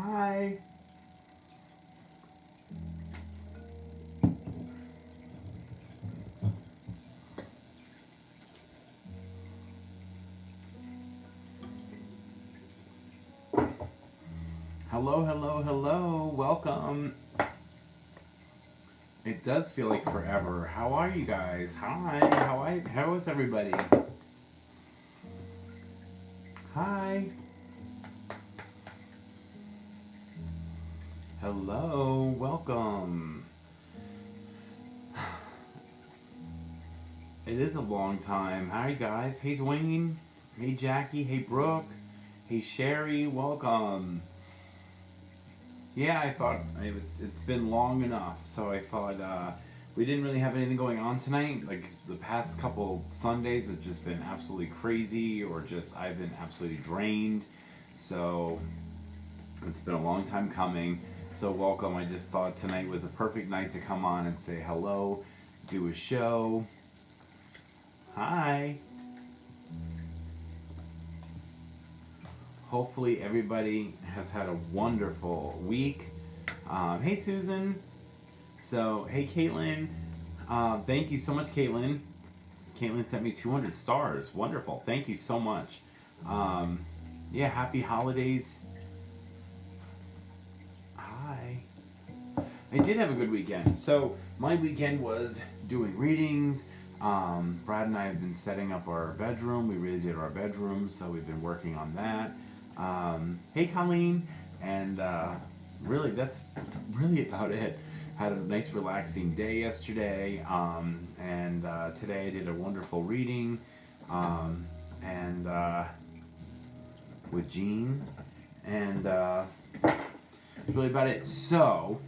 Hi. Hello, hello, hello. Welcome. It does feel like forever. How are you guys? Hi. How is everybody? Hi. Hello. Welcome. It is a long time. Hi guys. Hey Dwayne. Hey Jackie. Hey Brooke. Hey Sherry. Welcome. Yeah, I thought it's been long enough, so I thought we didn't really have anything going on tonight. Like the past couple Sundays have just been absolutely crazy, or just I've been absolutely drained. So it's been a long time coming. So welcome. I just thought tonight was a perfect night to come on and say hello, do a show. Hi. Hopefully everybody has had a wonderful week. Hey Susan. So hey Caitlin. Thank you so much, Caitlin. Caitlin sent me 200 stars. Wonderful. Thank you so much. Yeah, happy holidays. Hi. I did have a good weekend. So my weekend was doing readings. Brad and I have been setting up our bedroom. We redid our bedroom, so we've been working on that. Hey Colleen, and really that's really about it. Had a nice relaxing day yesterday, and today I did a wonderful reading, and with Jean, and that's really about it. So,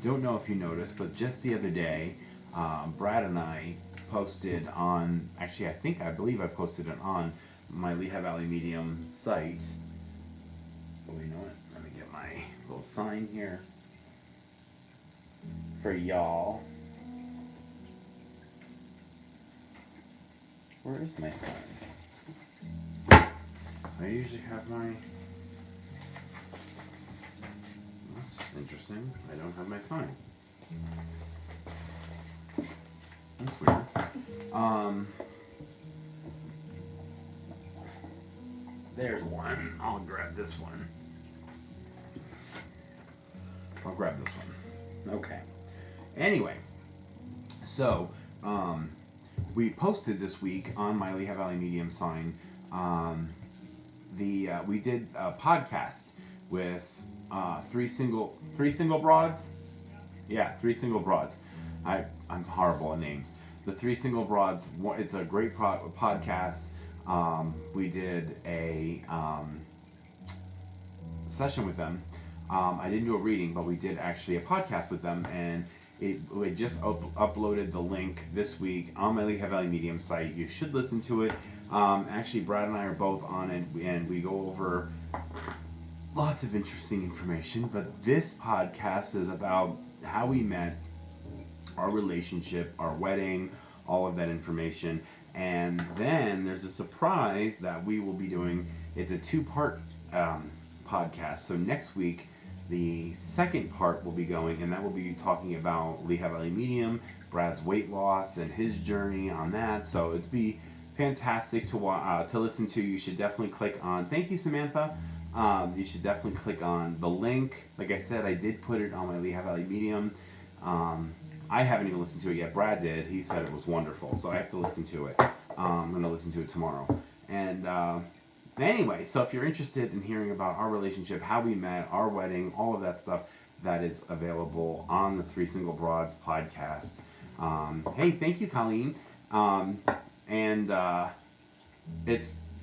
don't know if you noticed, but just the other day, Brad and I posted on, actually I believe I posted it on my Lehigh Valley Medium site. Oh, you know what? Let me get my little sign here for y'all. Where is my sign? I usually have my... That's interesting. I don't have my sign. That's weird. There's one. I'll grab this one. I'll grab this one. Okay. Anyway, so we posted this week on my Lehigh Valley Medium sign. We did a podcast with three single broads. Yeah, three single broads. I'm horrible at names. The three single broads. It's a great podcast. We did a session with them. I didn't do a reading, but we did actually a podcast with them, and we just uploaded the link this week on my Lehigh Valley Medium site. You should listen to it. Actually, Brad and I are both on it, and we go over lots of interesting information. But this podcast is about how we met, our relationship, our wedding, all of that information. And then there's a surprise that we will be doing. It's a two-part podcast. So next week, the second part will be going, and that will be talking about Lehigh Valley Medium, Brad's weight loss, and his journey on that. So it'd be fantastic to listen to. You should definitely click on. Thank you, Samantha. You should definitely click on the link. Like I said, I did put it on my Lehigh Valley Medium. I haven't even listened to it yet. Brad did. He said it was wonderful, so I have to listen to it. I'm going to listen to it tomorrow. And anyway, so if you're interested in hearing about our relationship, how we met, our wedding, all of that stuff, that is available on the Three Single Broads podcast. Hey, thank you, Colleen.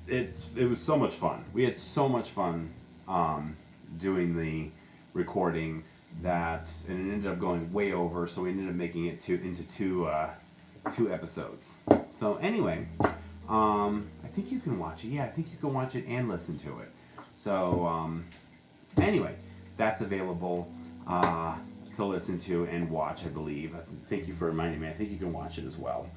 It was so much fun. We had so much fun doing the recording that, and it ended up going way over, so we ended up making it into two episodes. So anyway, I think you can watch it. Yeah, I think you can watch it and listen to it. So anyway, that's available to listen to and watch, I believe. Thank you for reminding me. I think you can watch it as well.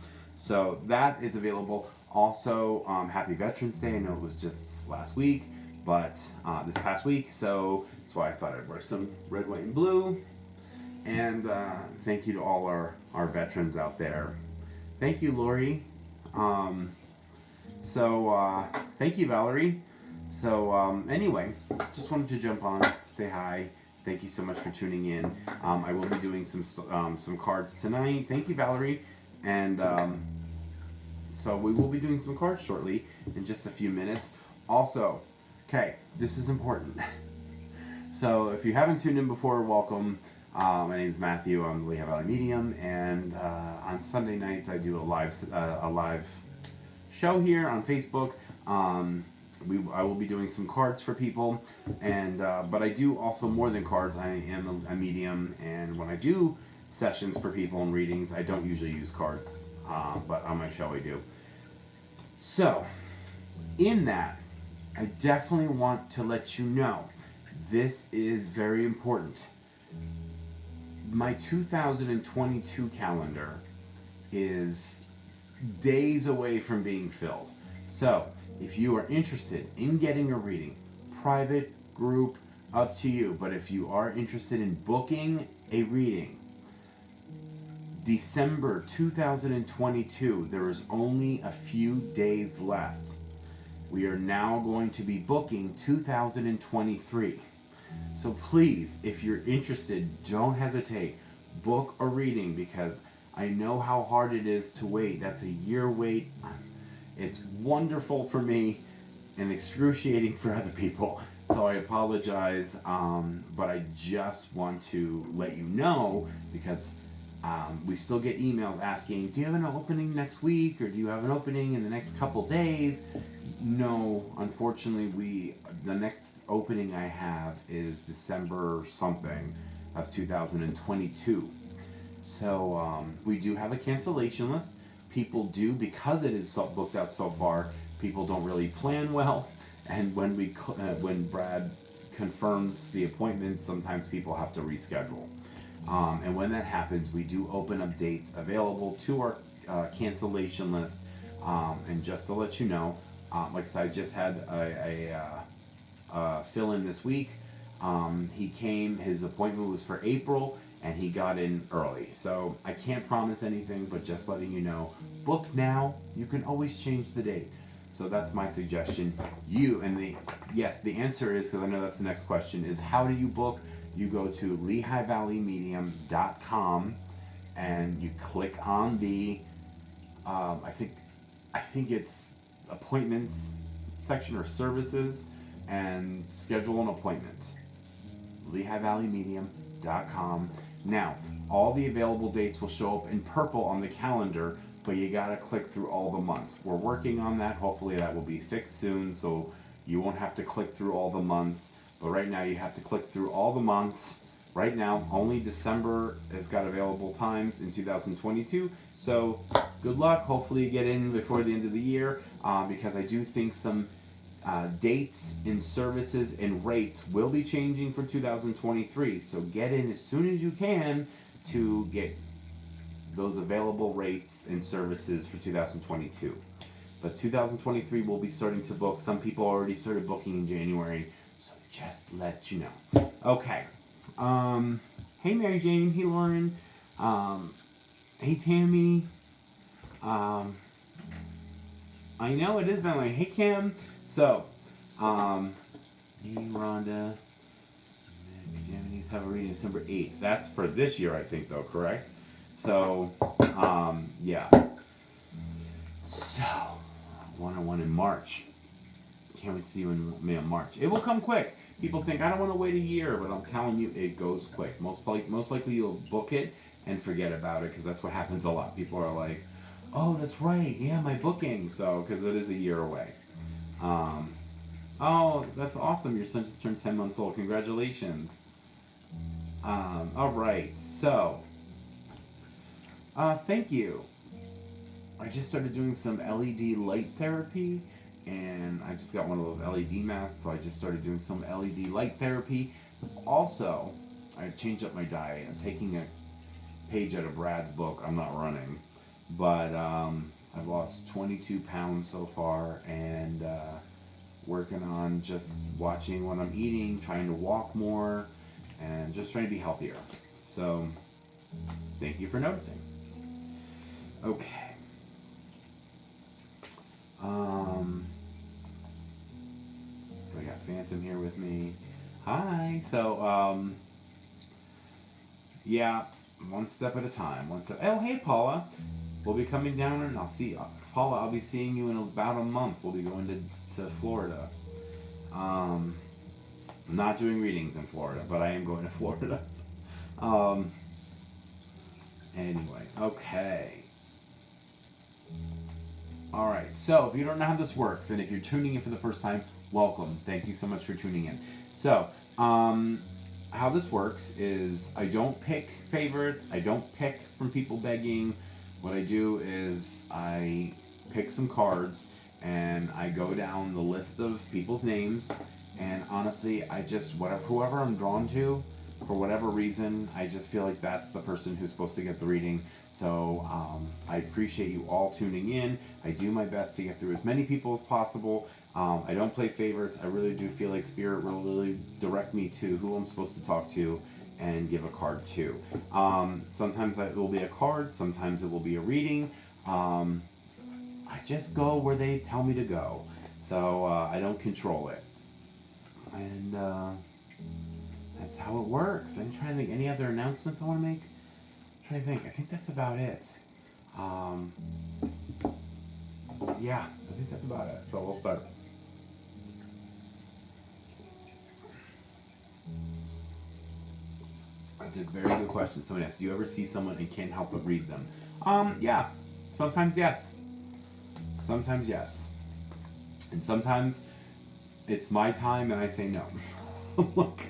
So that is available. Also, happy Veterans Day. I know it was just last week. but this past week, so that's why I thought I'd wear some red, white, and blue. And thank you to all our veterans out there. Thank you, Lori. Thank you, Valerie. Anyway, just wanted to jump on, say hi. Thank you so much for tuning in. I will be doing some cards tonight. Thank you, Valerie. And so we will be doing some cards shortly in just a few minutes. Also, okay, this is important. So if you haven't tuned in before, welcome. My name is Matthew. I'm the Lehigh Valley Medium, and on Sunday nights I do a live show here on Facebook. I will be doing some cards for people, and but I do also more than cards. I am a medium, and when I do sessions for people and readings, I don't usually use cards, but on my show I do. So, in that, I definitely want to let you know this is very important. My 2022 calendar is days away from being filled. So, if you are interested in getting a reading, private, group, up to you, but if you are interested in booking a reading, December 2022, there is only a few days left. We are now going to be booking 2023. So please, if you're interested, don't hesitate. Book a reading, because I know how hard it is to wait. That's a year wait. It's wonderful for me and excruciating for other people. So I apologize, but I just want to let you know, because we still get emails asking, do you have an opening next week, or do you have an opening in the next couple days? No, unfortunately, the next opening I have is December something of 2022. So we do have a cancellation list. People do, because it is booked out so far, people don't really plan well. And when Brad confirms the appointments, sometimes people have to reschedule. And when that happens, we do open up dates available to our cancellation list. And just to let you know, like I said, I just had a fill-in this week. He came, his appointment was for April, and he got in early. So I can't promise anything, but just letting you know, book now. You can always change the date. So that's my suggestion. The answer is, because I know that's the next question, is how do you book? You go to LehighValleyMedium.com and you click on the I think it's appointments section or services, and schedule an appointment. LehighValleyMedium.com. Now, all the available dates will show up in purple on the calendar, but you gotta click through all the months. We're working on that. Hopefully that will be fixed soon, so you won't have to click through all the months. But right now you have to click through all the months. Right now, only December has got available times in 2022. So good luck. Hopefully you get in before the end of the year, because I do think some dates in services and rates will be changing for 2023. So get in as soon as you can to get those available rates and services for 2022. But 2023 will be starting to book. Some people already started booking in January, so just let you know. Okay. Hey Mary Jane. Hey Lauren. Hey Tammy. I know it is been like, hey Kim. So, hey Rhonda. Japanese have a reading December 8th. That's for this year, I think, though, correct? So, yeah. So, one-on-one in March. Can't wait to see you in March. It will come quick. People think, I don't want to wait a year, but I'm telling you, it goes quick. Most likely you'll book it and forget about it, because that's what happens a lot. People are like, oh, that's right, yeah, my booking. So, because it is a year away. Oh, that's awesome. Your son just turned 10 months old. Congratulations. All right. So, thank you. I just started doing some LED light therapy, and I just got one of those LED masks, so I just started doing some LED light therapy. Also, I changed up my diet. I'm taking a page out of Brad's book. I'm not running, but I've lost 22 pounds so far, and working on just watching what I'm eating, trying to walk more, and just trying to be healthier. So, thank you for noticing. Okay. I got Phantom here with me. Hi. So, yeah, one step at a time. One step. Oh, hey, Paula. We'll be coming down, and I'll see Paula. I'll be seeing you in about a month. We'll be going to Florida. I'm not doing readings in Florida, but I am going to Florida. Um, anyway, okay. All right. So if you don't know how this works, and if you're tuning in for the first time, welcome. Thank you so much for tuning in. So, how this works is I don't pick favorites. I don't pick from people begging. What I do is I pick some cards and I go down the list of people's names, and honestly, I just whoever I'm drawn to, for whatever reason, I just feel like that's the person who's supposed to get the reading. So I appreciate you all tuning in. I do my best to get through as many people as possible. I don't play favorites. I really do feel like Spirit will really direct me to who I'm supposed to talk to and give a card to. Sometimes it will be a card. Sometimes it will be a reading. I just go where they tell me to go. So I don't control it. And that's how it works. I'm trying to think any other announcements I want to make. I'm trying to think. I think that's about it. Yeah, I think that's about it. So we'll start. That's a very good question. Someone asked, do you ever see someone and can't help but read them? Yeah. Sometimes yes. Sometimes yes. And sometimes it's my time and I say no. Look,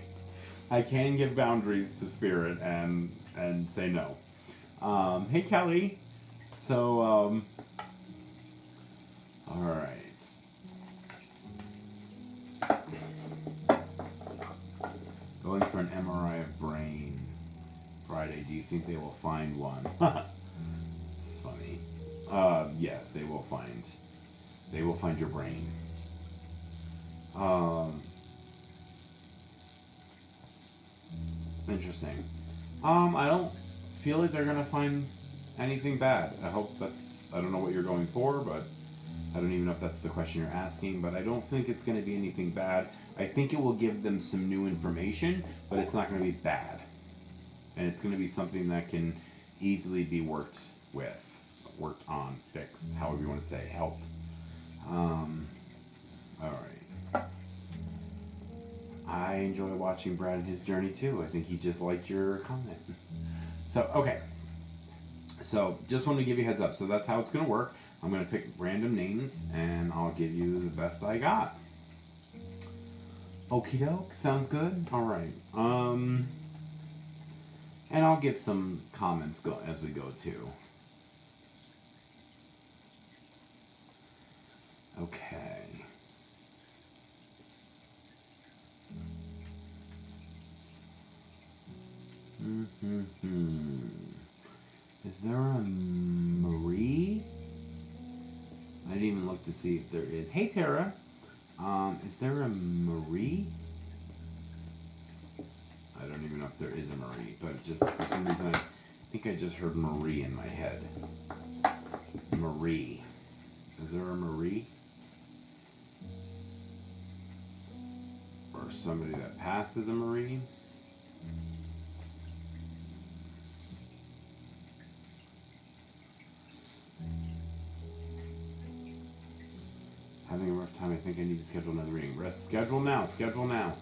I can give boundaries to Spirit and say no. Hey Kelly. So all right. Going for an MRI of brain Friday. Do you think they will find one? Funny. Yes, they will find. They will find your brain. Interesting. I don't feel like they're gonna find anything bad. I hope that's. I don't know what you're going for, but I don't even know if that's the question you're asking. But I don't think it's gonna be anything bad. I think it will give them some new information, but it's not gonna be bad. And it's gonna be something that can easily be worked with, worked on, fixed, however you want to say, helped. All right. I enjoy watching Brad and his journey too. I think he just liked your comment. So, okay. So, just want to give you a heads up. So, that's how it's going to work. I'm going to pick random names and I'll give you the best I got. Okie doke. Sounds good. All right. And I'll give some comments as we go too. Okay. Is there a Marie? I didn't even look to see if there is. Hey Tara. Is there a Marie? I don't even know if there is a Marie, but just for some reason I think I just heard Marie in my head. Marie. Is there a Marie? Or somebody that passed as a Marie? Having a rough time. I think I need to schedule another reading. Schedule now. Schedule now.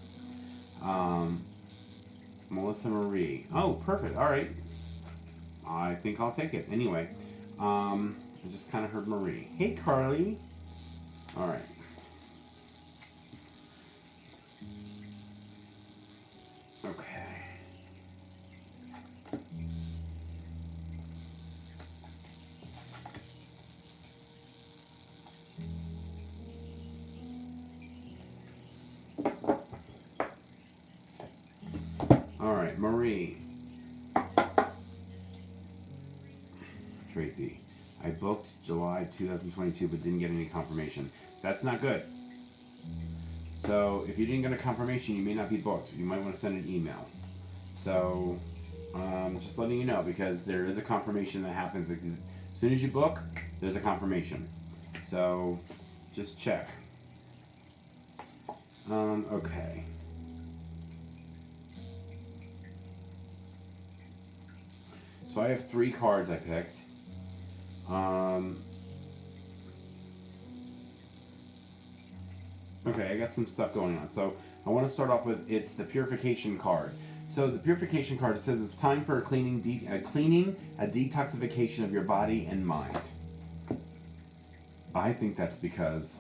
Melissa Marie. Oh, perfect. All right. I think I'll take it. Anyway, I just kind of heard Marie. Hey, Carly. All right. Okay. All right, Marie. Tracy. I booked July 2022 but didn't get any confirmation. That's not good. So if you didn't get a confirmation, you may not be booked. You might want to send an email. So just letting you know, because there is a confirmation that happens as soon as you book. There's a confirmation. So just check. Okay. So I have 3 cards I picked. Okay, I got some stuff going on. So I want to start off with, it's the Purification Card. So the Purification Card says it's time for a cleaning, a detoxification of your body and mind. I think that's because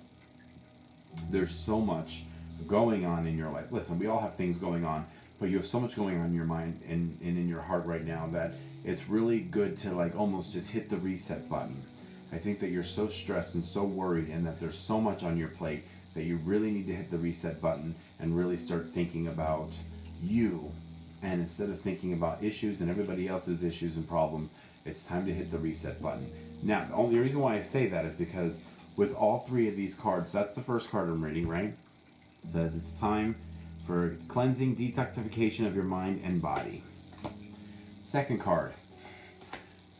there's so much going on in your life. Listen, we all have things going on, but you have so much going on in your mind and in your heart right now that it's really good to like almost just hit the reset button. I think that you're so stressed and so worried and that there's so much on your plate that you really need to hit the reset button and really start thinking about you. And instead of thinking about issues and everybody else's issues and problems, it's time to hit the reset button. Now, the only reason why I say that is because with all 3 of these cards, that's the first card I'm reading, right? It says it's time for cleansing, detoxification of your mind and body. Second card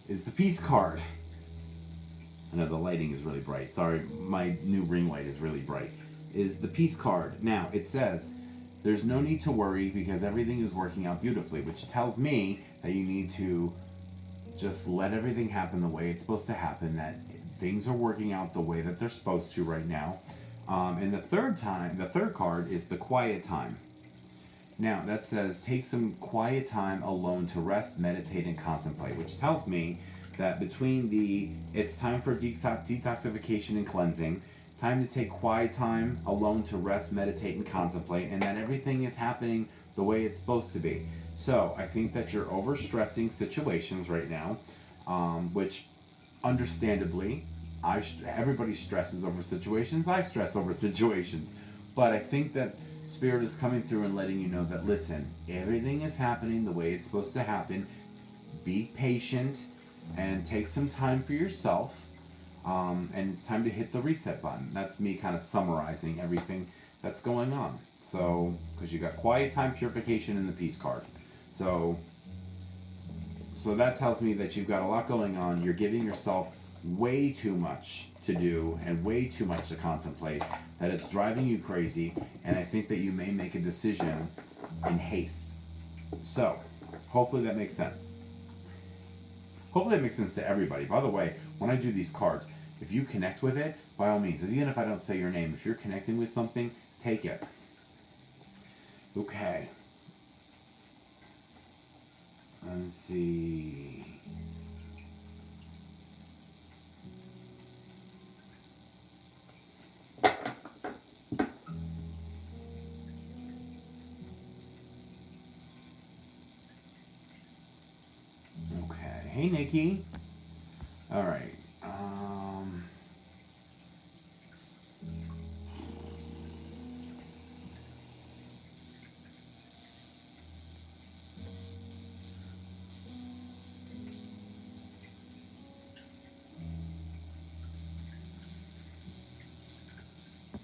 is the Peace card. I know the lighting is really bright. Sorry, my new ring light is really bright. Is the Peace card. Now, it says there's no need to worry because everything is working out beautifully, which tells me that you need to just let everything happen the way it's supposed to happen, that things are working out the way that they're supposed to right now. And the third card is the Quiet time. Now, that says take some quiet time alone to rest, meditate, and contemplate, which tells me that between it's time for detoxification and cleansing, time to take quiet time alone to rest, meditate, and contemplate, and that everything is happening the way it's supposed to be. So I think that you're overstressing situations right now, which understandably, everybody stresses over situations. I stress over situations. But I think that Spirit is coming through and letting you know that, listen, everything is happening the way it's supposed to happen. Be patient and take some time for yourself. And it's time to hit the reset button. That's me kind of summarizing everything that's going on. So, because you got quiet time, purification, and the Peace card. So that tells me that you've got a lot going on. You're giving yourself way too much to do and way too much to contemplate, that it's driving you crazy, and I think that you may make a decision in haste. So, hopefully that makes sense. Hopefully that makes sense to everybody. By the way, when I do these cards, if you connect with it, by all means, even if I don't say your name, if you're connecting with something, take it. Okay. Let's see. Okay. Hey, Nikki. All right.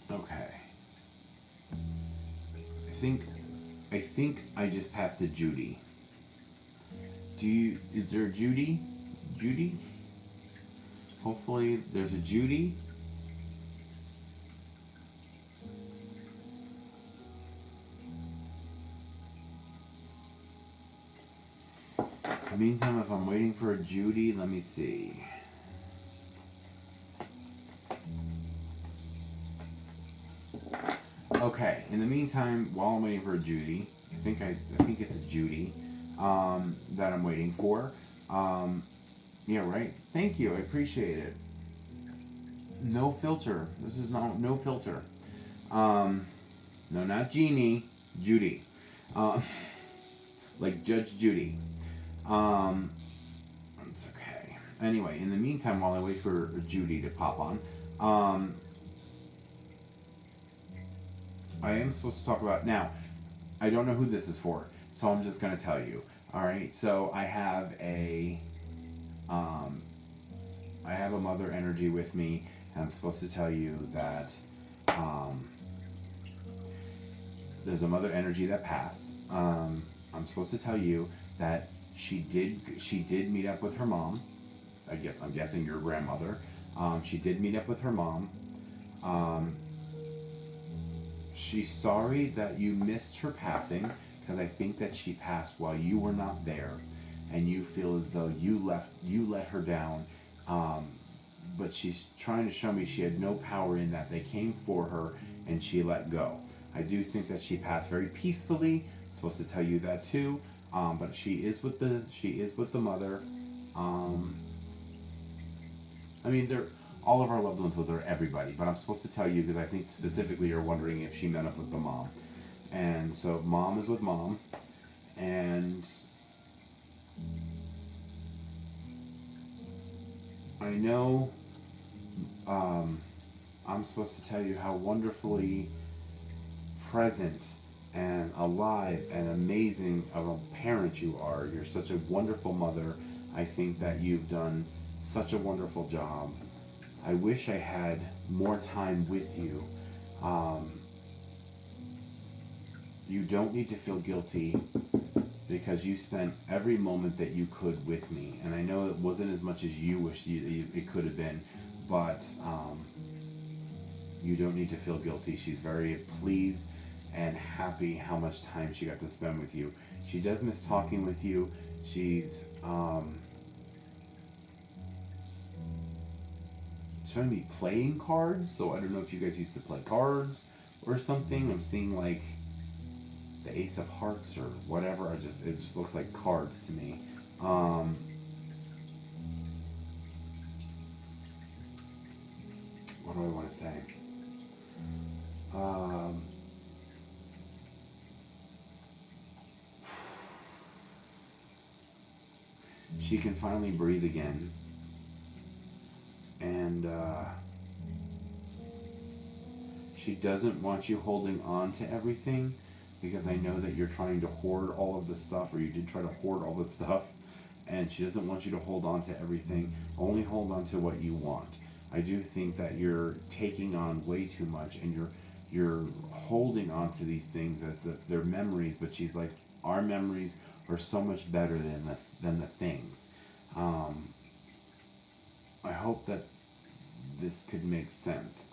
Okay. I think I just passed a Judy. Is there a Judy? Judy? Hopefully there's a Judy. In the meantime, if I'm waiting for a Judy, let me see. Okay, in the meantime, while I'm waiting for a Judy, I think it's a Judy that I'm waiting for. Yeah, right. Thank you. I appreciate it. No filter. This is no filter. No, not Jeannie. Judy. Like Judge Judy. It's okay. Anyway, in the meantime, while I wait for Judy to pop on, I am supposed to talk about now. I don't know who this is for, so I'm just going to tell you. All right. So I have a mother energy with me, and I'm supposed to tell you that there's a mother energy that passed. I'm supposed to tell you that she did meet up with her mom. I'm guessing your grandmother. She did meet up with her mom. Um, she's sorry that you missed her passing, because I think that she passed while you were not there, and you feel as though you let her down. Um, but she's trying to show me she had no power in that. They came for her and she let go. I do think that she passed very peacefully. I'm supposed to tell you that too. But she is with the mother. Um, I mean, they're all of our loved ones with her, everybody. But I'm supposed to tell you because I think specifically you're wondering if she met up with the mom. And so mom is with mom, and I know um, I'm supposed to tell you how wonderfully present and alive and amazing of a parent you are. You're such a wonderful mother. I think that you've done such a wonderful job. I wish I had more time with you. Um, you don't need to feel guilty because you spent every moment that you could with me. And I know it wasn't as much as you wished it could have been, but you don't need to feel guilty. She's very pleased and happy how much time she got to spend with you. She does miss talking with you. She's showing me playing cards, so I don't know if you guys used to play cards or something. I'm seeing like the Ace of Hearts or whatever. It just looks like cards to me. What do I want to say? Um, she can finally breathe again, and she doesn't want you holding on to everything, because I know that you're trying to hoard all of the stuff, or you did try to hoard all the stuff, and she doesn't want you to hold on to everything. Only hold on to what you want. I do think that you're taking on way too much, and you're holding on to these things as they're memories. But she's like, our memories are so much better than the things. Um, I hope that this could make sense.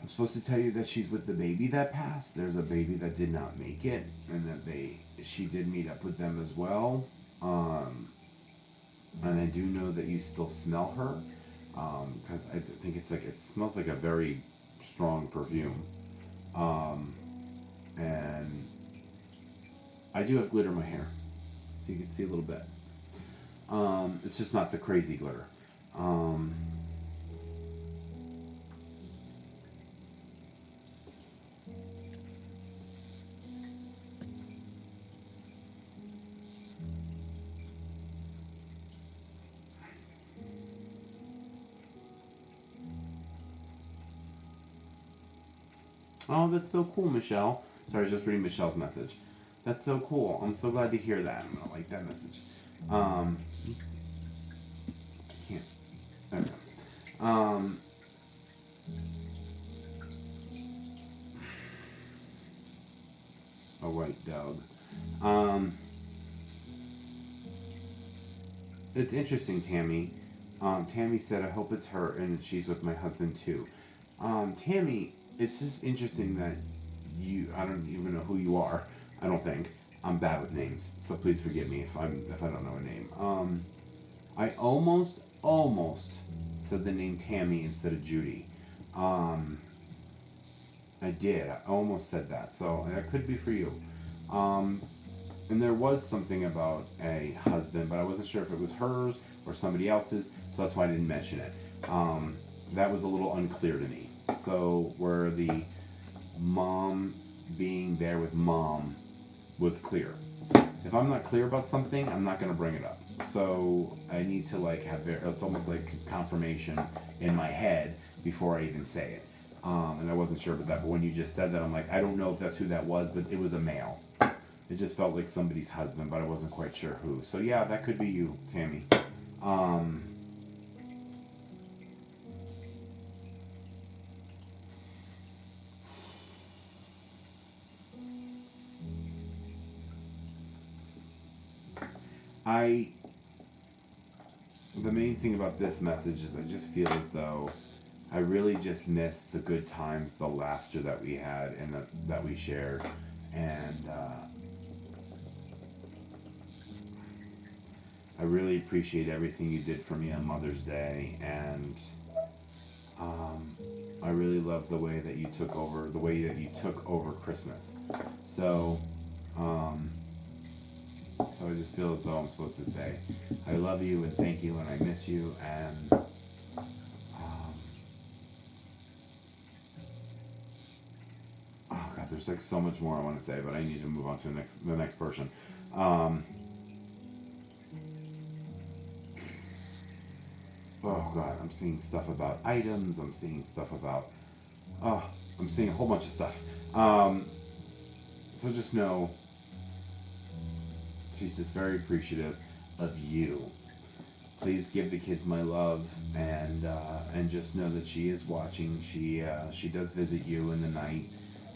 I'm supposed to tell you that she's with the baby that passed. There's a baby that did not make it, and that she did meet up with them as well. Um, and I do know that you still smell her, because I think it smells like a very strong perfume. Um, and I do have glitter in my hair, so you can see a little bit. It's just not the crazy glitter. Um, Oh, that's so cool, Michelle. Sorry, I was just reading Michelle's message. That's so cool. I'm so glad to hear that. I like that message. Oops, I can't. Okay. Um, a white dog. Um, it's interesting, Tammy. Tammy said, I hope it's her and that she's with my husband too. Tammy, it's just interesting that I don't even know who you are. I don't think. I'm bad with names, so please forgive me if I don't know a name. I almost said the name Tammy instead of Judy. Um, I did. I almost said that, so that could be for you. Um, and there was something about a husband, but I wasn't sure if it was hers or somebody else's, so that's why I didn't mention it. That was a little unclear to me. So where the mom being there with mom was clear. If I'm not clear about something, I'm not going to bring it up. So I need to it's almost like confirmation in my head before I even say it. And I wasn't sure about that, but when you just said that, I'm like, I don't know if that's who that was, but it was a male. It just felt like somebody's husband, but I wasn't quite sure who. So yeah, that could be you, Tammy. Um, I the main thing about this message is I just feel as though I really just miss the good times, the laughter that we had and that we shared, and I really appreciate everything you did for me on Mother's Day, and um, I really love the way that you took over Christmas. So, um, so I just feel as though I'm supposed to say, I love you and thank you and I miss you, and oh God, there's like so much more I want to say, but I need to move on to the next person. Um, oh God, I'm seeing stuff about items. I'm seeing stuff about. Oh, I'm seeing a whole bunch of stuff. Um, so just know, she's just very appreciative of you. Please give the kids my love, and just know that she is watching. She does visit you in the night,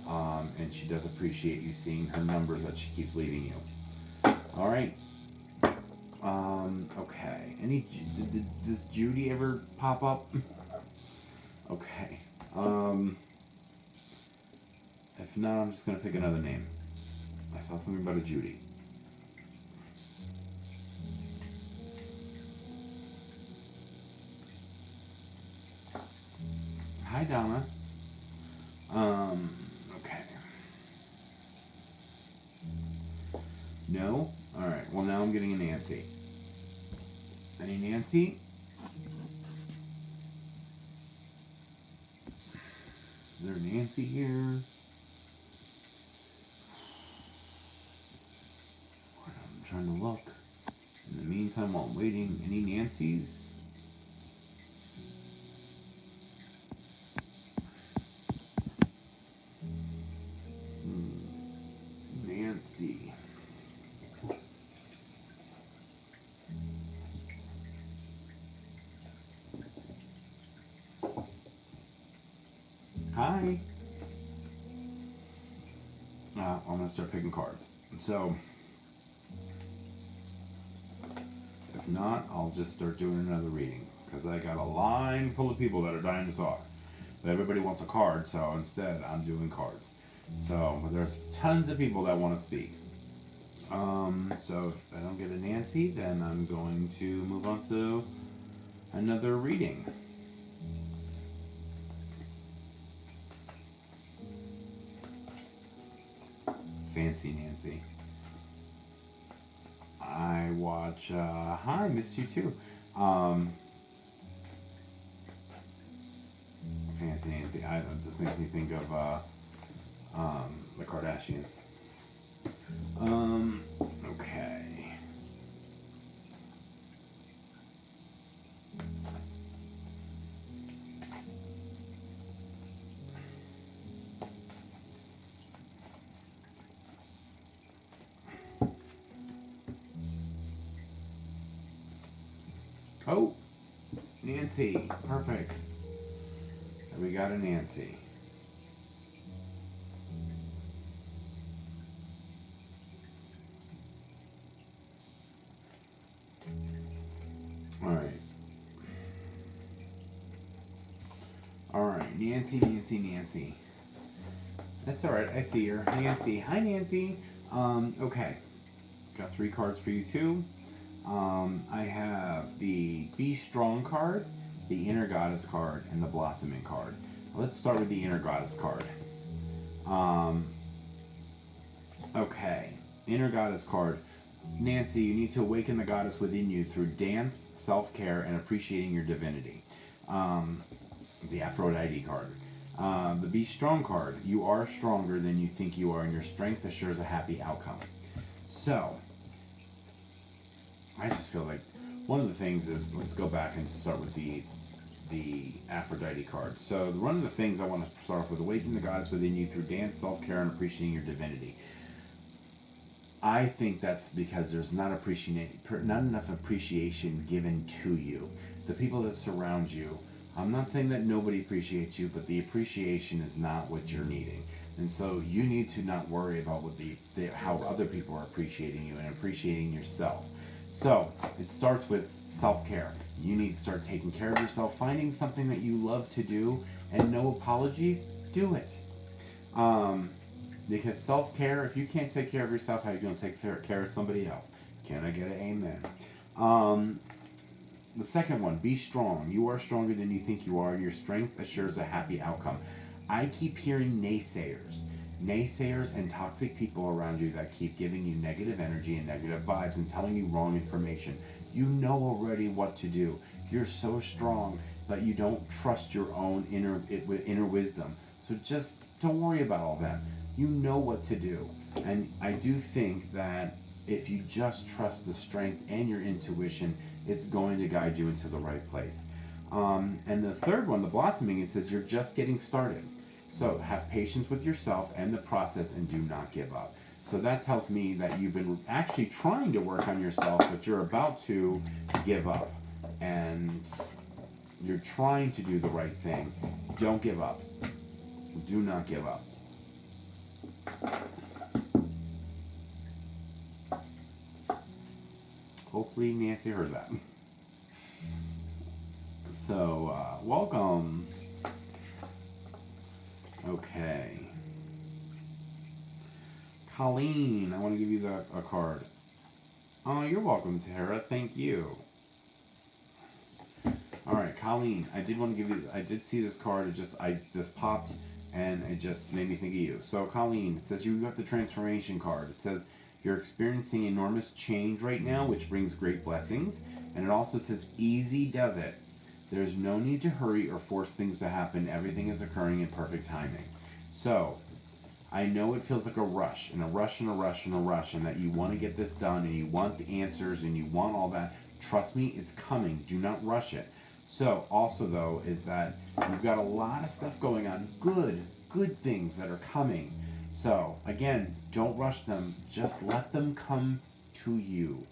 and she does appreciate you seeing her numbers that she keeps leaving you. All right. Okay. Does Judy ever pop up? Okay. If not, I'm just gonna pick another name. I saw something about a Judy. Hi, Donna. Okay. No? Alright, well now I'm getting a Nancy. Any Nancy? Is there a Nancy here? I'm trying to look. In the meantime, while I'm waiting, any Nancys? Nancy. Hi. I'm gonna start picking cards. So, if not, I'll just start doing another reading. Because I got a line full of people that are dying to talk. But everybody wants a card, so instead I'm doing cards. So there's tons of people that want to speak. So if I don't get a Nancy, then I'm going to move on to another reading. Fancy Nancy. I watch, hi, missed you too. Fancy Nancy. It just makes me think of the Kardashians. Okay. Oh, Nancy. Perfect. We got a Nancy. Alright, Nancy. That's alright, I see her. Nancy. Hi, Nancy. Okay. Got 3 cards for you, too. I have the Be Strong card, the Inner Goddess card, and the Blossoming card. Let's start with the Inner Goddess card. Okay. Inner Goddess card. Nancy, you need to awaken the goddess within you through dance, self-care, and appreciating your divinity. The Aphrodite card. The Be Strong card. You are stronger than you think you are, and your strength assures a happy outcome. So, I just feel like one of the things is, let's go back and start with the Aphrodite card. So one of the things I want to start off with, awaken the goddess within you through dance, self-care, and appreciating your divinity. I think that's because there's not enough appreciation given to you. The people that surround you, I'm not saying that nobody appreciates you, but the appreciation is not what you're needing. And so you need to not worry about what how other people are appreciating you and appreciating yourself. So it starts with self-care. You need to start taking care of yourself, finding something that you love to do, and no apologies, do it. Um, because self-care, if you can't take care of yourself, how are you going to take care of somebody else? Can I get an amen? Um, the second one, be strong. You are stronger than you think you are, and your strength assures a happy outcome. I keep hearing naysayers and toxic people around you that keep giving you negative energy and negative vibes and telling you wrong information. You know already what to do. You're so strong, but you don't trust your own inner wisdom. So just don't worry about all that. You know what to do. And I do think that if you just trust the strength and your intuition, it's going to guide you into the right place. And the third one, the blossoming, it says you're just getting started. So have patience with yourself and the process and do not give up. So that tells me that you've been actually trying to work on yourself, but you're about to give up. And you're trying to do the right thing. Don't give up. Do not give up. Hopefully Nancy heard that. So, welcome. Okay. Colleen, I want to give you a card. Oh, you're welcome, Tara. Thank you. Alright, Colleen, I did see this card. I just popped and it just made me think of you. So, Colleen, it says you got the transformation card. It says you're experiencing enormous change right now, which brings great blessings. And it also says easy does it. There's no need to hurry or force things to happen. Everything is occurring in perfect timing. So, I know it feels like a rush, and a rush, and a rush, and a rush, and that you want to get this done, and you want the answers, and you want all that. Trust me, it's coming. Do not rush it. So, also, though, is that you've got a lot of stuff going on. Good things that are coming. So, again, don't rush them. Just let them come to you.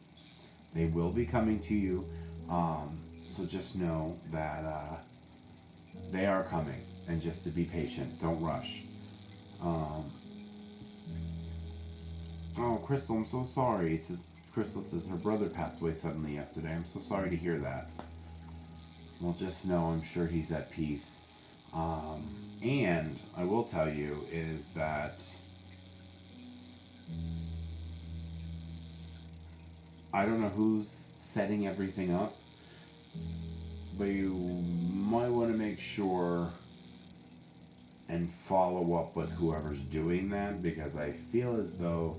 They will be coming to you. So just know that they are coming, and just to be patient. Don't rush. Oh, Crystal, I'm so sorry. It says Crystal says her brother passed away suddenly yesterday. I'm so sorry to hear that. Well, just know I'm sure he's at peace. And I will tell you is that I don't know who's setting everything up, but you might want to make sure and follow up with whoever's doing that, because I feel as though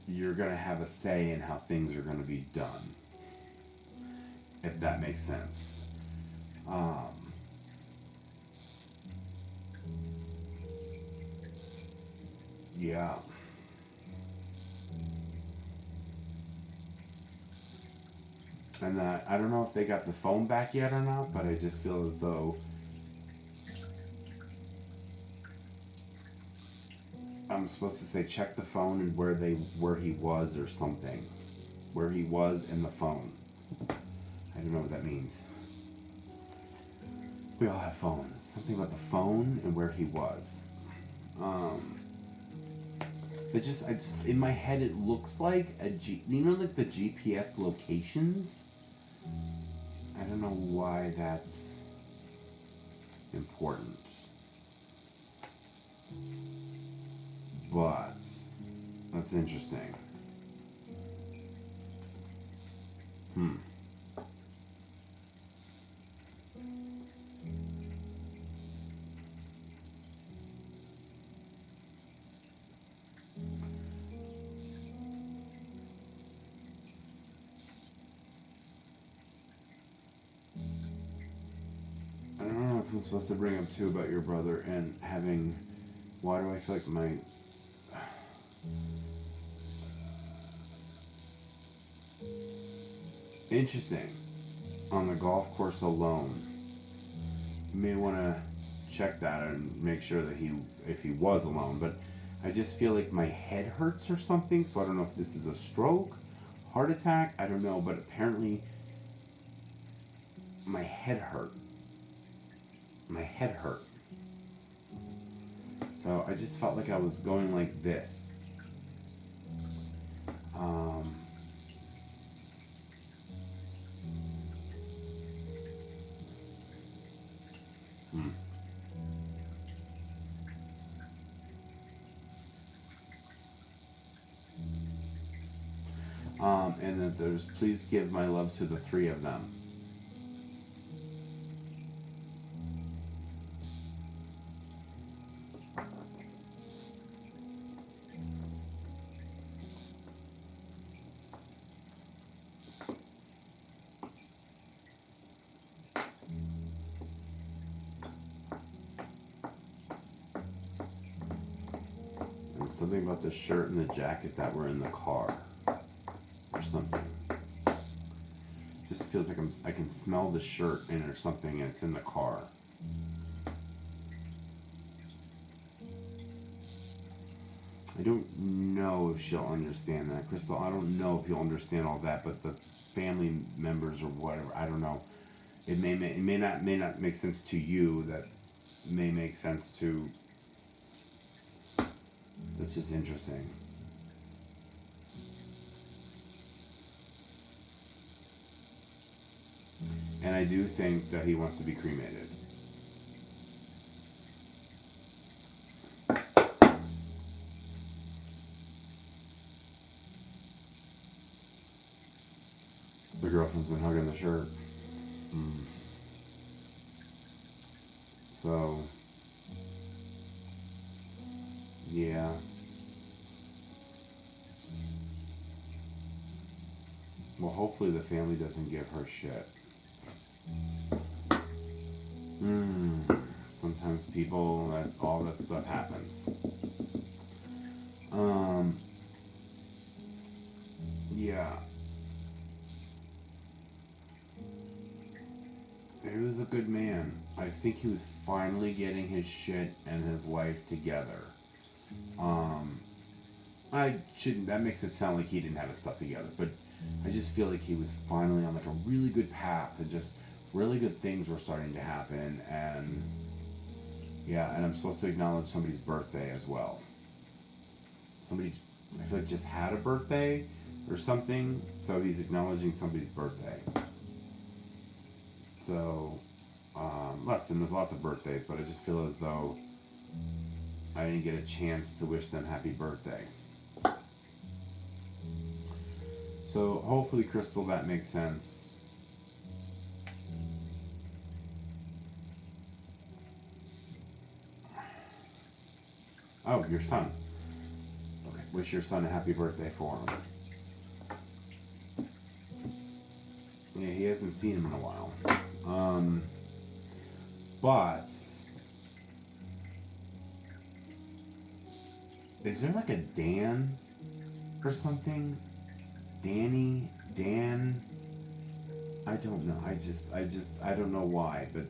you're going to have a say in how things are going to be done, if that makes sense. Yeah. And I don't know if they got the phone back yet or not, but I just feel as though I'm supposed to say check the phone and where he was or something. Where he was in the phone. I don't know what that means. We all have phones. Something about the phone and where he was. But I just in my head it looks like like the GPS locations. I don't know why that's important, but that's interesting. I don't know if I'm supposed to bring up too about your brother and having. Why do I feel like my. Interesting. On the golf course alone. You may want to check that and make sure that if he was alone. But I just feel like my head hurts or something, so I don't know if this is a stroke, heart attack, I don't know, but apparently my head hurt. My head hurt. So I just felt like I was going like this. Um, hmm. And then there's, please give my love to the three of them. And something about the shirt and the jacket that were in the car or something. Just feels like I can smell the shirt in it or something, and it's in the car. I don't know if she'll understand that, Crystal. I don't know if you'll understand all that, but the family members or whatever, I don't know. It may not make sense to you. That may make sense to. That's just interesting. And I do think that he wants to be cremated. The girlfriend's been hugging the shirt. So, yeah. Well, hopefully the family doesn't give her shit. Sometimes all that stuff happens. Yeah. He was a good man. I think he was finally getting his shit and his life together. That makes it sound like he didn't have his stuff together, but I just feel like he was finally on like a really good path, and just really good things were starting to happen. And yeah, and I'm supposed to acknowledge somebody's birthday as well. Somebody, I feel like, just had a birthday or something, so he's acknowledging somebody's birthday. So, there's lots of birthdays, but I just feel as though I didn't get a chance to wish them happy birthday. So hopefully, Crystal, that makes sense. Oh, your son. Okay, wish your son a happy birthday for him. Yeah, he hasn't seen him in a while. But is there like a Dan or something? Danny, Dan? I don't know. I don't know why, but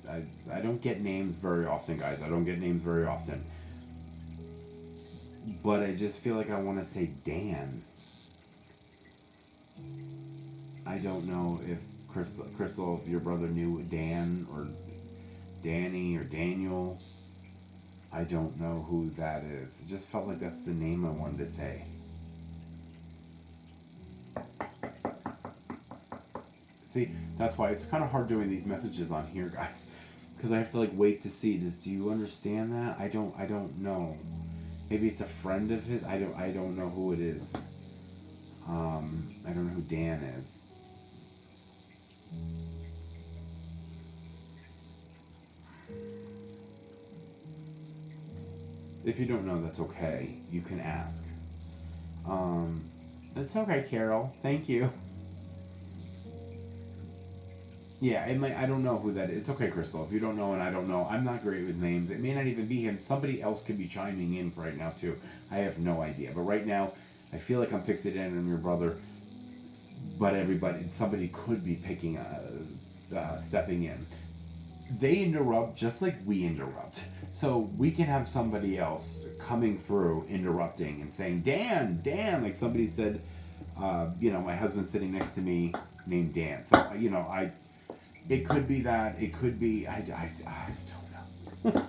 I don't get names very often, guys. I don't get names very often. But I just feel like I want to say Dan. I don't know if Crystal, if your brother knew Dan or Danny or Daniel. I don't know who that is. It just felt like that's the name I wanted to say. See, that's why it's kind of hard doing these messages on here, guys, because I have to like wait to see. Do you understand that? I don't know. Maybe it's a friend of his. I don't know who it is. I don't know who Dan is. If you don't know, that's okay. You can ask. That's okay, Carol. Thank you. Yeah, it might. I don't know who that is. It's okay, Crystal. If you don't know and I don't know, I'm not great with names. It may not even be him. Somebody else could be chiming in right now too. I have no idea. But right now, I feel like I'm fixated on your brother. But somebody could be stepping in. they interrupt just like we interrupt. So we can have somebody else coming through interrupting and saying, Dan, Dan, like somebody said, my husband's sitting next to me named Dan. So, it could be that, it could be, I don't know.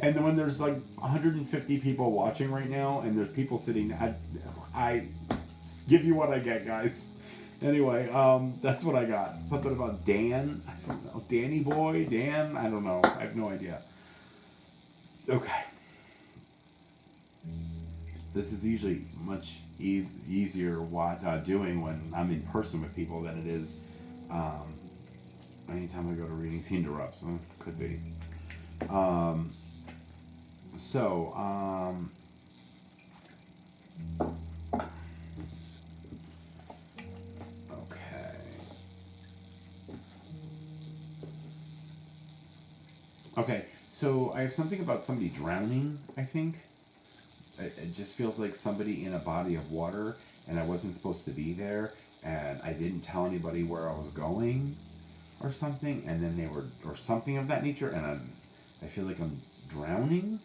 And then when there's like 150 people watching right now and there's people sitting, I give you what I get, guys. Anyway, that's what I got. Something about Dan. I don't know. Danny boy, Dan. I don't know. I have no idea. Okay. This is usually much easier doing when I'm in person with people than it is anytime I go to readings. He interrupts. Could be. Okay, so I have something about somebody drowning, I think. It just feels like somebody in a body of water, and I wasn't supposed to be there, and I didn't tell anybody where I was going, or something, and then or something of that nature, and I feel like I'm drowning.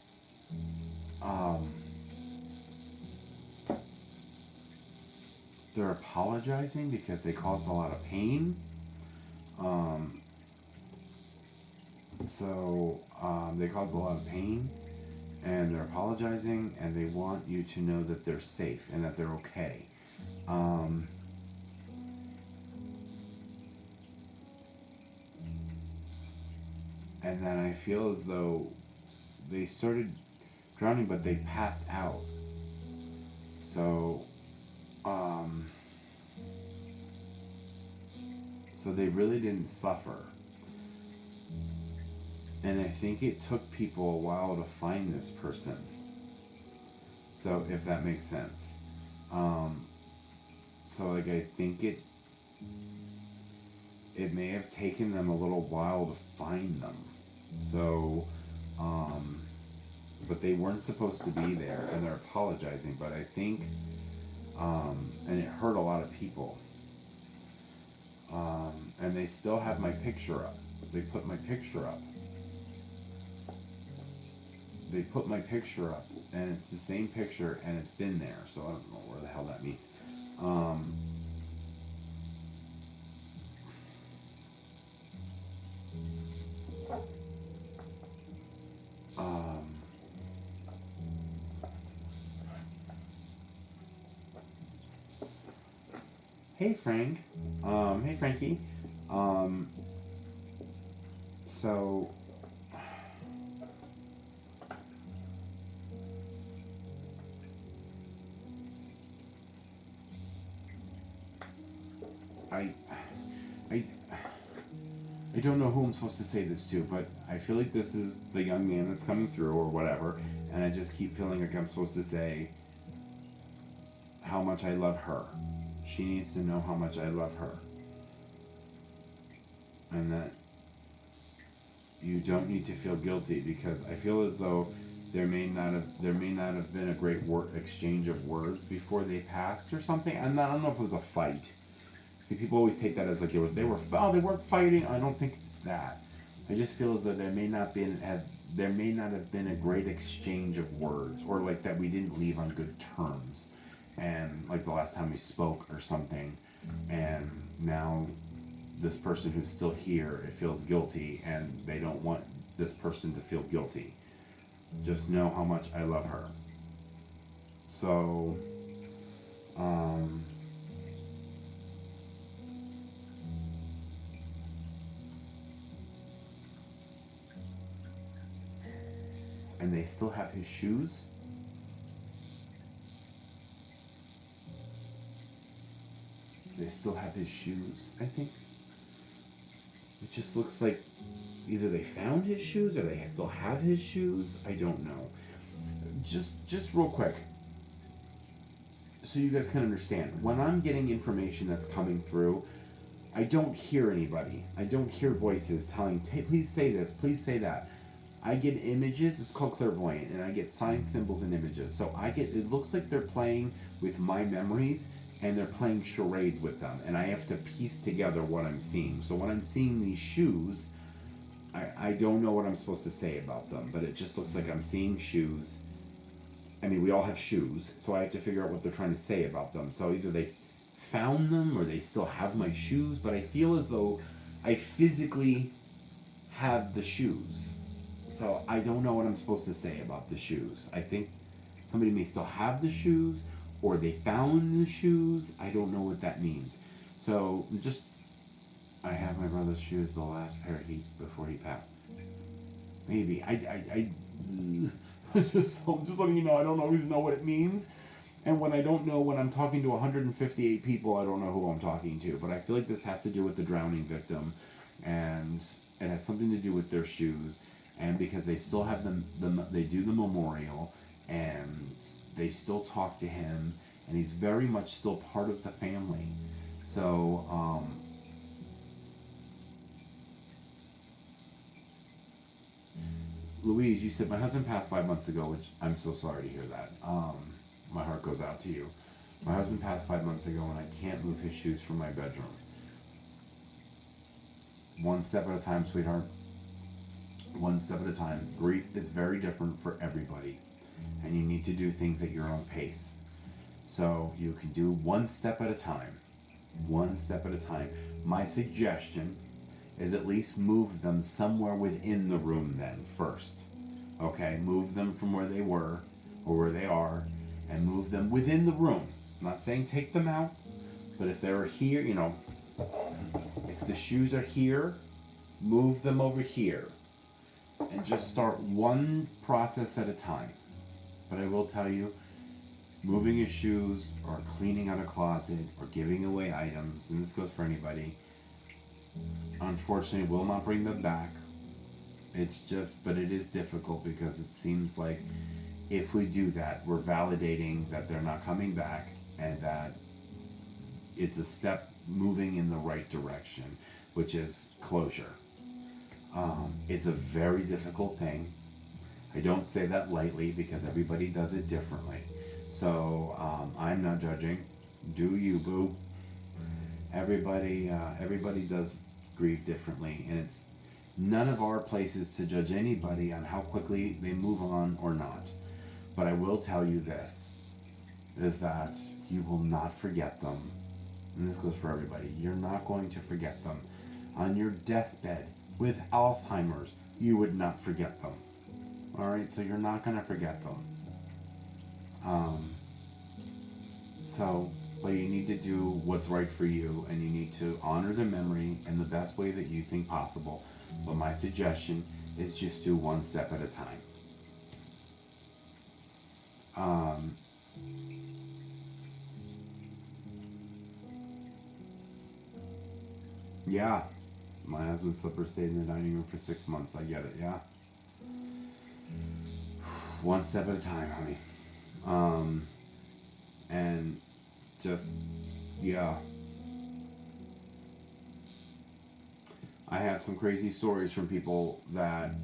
They're apologizing because they caused a lot of pain. They caused a lot of pain, and they're apologizing, and they want you to know that they're safe and that they're okay. And then I feel as though they started drowning, but they passed out. So they really didn't suffer. And I think it took people a while to find this person. So if that makes sense. I think it may have taken them a little while to find them. So, but they weren't supposed to be there, and they're apologizing. But I think, and it hurt a lot of people. And they still have my picture up. They put my picture up. They put my picture up, and it's the same picture, and it's been there. So I don't know where the hell that means. Hey Frank. Hey Frankie. So I don't know who I'm supposed to say this to, but I feel like this is the young man that's coming through or whatever, and I just keep feeling like I'm supposed to say how much I love her. She needs to know how much I love her. And that you don't need to feel guilty, because I feel as though there may not have been a great exchange of words before they passed or something. And I don't know if it was a fight. See, people always take that as like they weren't fighting. I don't think that. I just feel as though there may not have been a great exchange of words, or like that we didn't leave on good terms, and like the last time we spoke or something, and now this person who's still here, it feels guilty, and they don't want this person to feel guilty. Just know how much I love her. So, and they still have his shoes. They still have his shoes, I think. It just looks like either they found his shoes or they still have his shoes. I don't know. Just real quick, so you guys can understand. When I'm getting information that's coming through, I don't hear anybody. I don't hear voices telling, please say this, please say that. I get images, it's called clairvoyant, and I get signs, symbols, and images. So it looks like they're playing with my memories, and they're playing charades with them, and I have to piece together what I'm seeing. So when I'm seeing these shoes, I don't know what I'm supposed to say about them, but it just looks like I'm seeing shoes. I mean, we all have shoes, so I have to figure out what they're trying to say about them. So either they found them or they still have my shoes, but I feel as though I physically have the shoes. So I don't know what I'm supposed to say about the shoes. I think somebody may still have the shoes or they found the shoes. I don't know what that means. So just, I have my brother's shoes, the last pair before he passed. Maybe. Just letting you know, I don't always know what it means. And when I don't know, when I'm talking to 158 people, I don't know who I'm talking to. But I feel like this has to do with the drowning victim. And it has something to do with their shoes. And because they still have they do the memorial. And they still talk to him. And he's very much still part of the family. So, Louise, you said my husband passed 5 months ago, which I'm so sorry to hear that. My heart goes out to you. My husband passed 5 months ago, and I can't move his shoes from my bedroom. One step at a time, sweetheart. One step at a time. Grief is very different for everybody, and you need to do things at your own pace. So you can do one step at a time. One step at a time. My suggestion is at least move them somewhere within the room then first. Okay, move them from where they were or where they are and move them within the room. I'm not saying take them out, but if they're here, if the shoes are here, move them over here and just start one process at a time. But I will tell you, moving his shoes or cleaning out a closet or giving away items, and this goes for anybody, unfortunately will not bring them back. It's just, but it is difficult because it seems like if we do that, we're validating that they're not coming back and that it's a step moving in the right direction, which is closure. It's a very difficult thing. I don't say that lightly because everybody does it differently. So I'm not judging. Do you, boo? Everybody does grieve differently, and it's none of our places to judge anybody on how quickly they move on or not. But I will tell you this, is that you will not forget them. And this goes for everybody. You're not going to forget them. On your deathbed with Alzheimer's, you would not forget them. All right, so you're not going to forget them. But you need to do what's right for you, and you need to honor the memory in the best way that you think possible. But my suggestion is just do one step at a time. Yeah, my husband's slippers stayed in the dining room for 6 months. I get it, yeah. One step at a time, honey. And just, yeah. I have some crazy stories from people that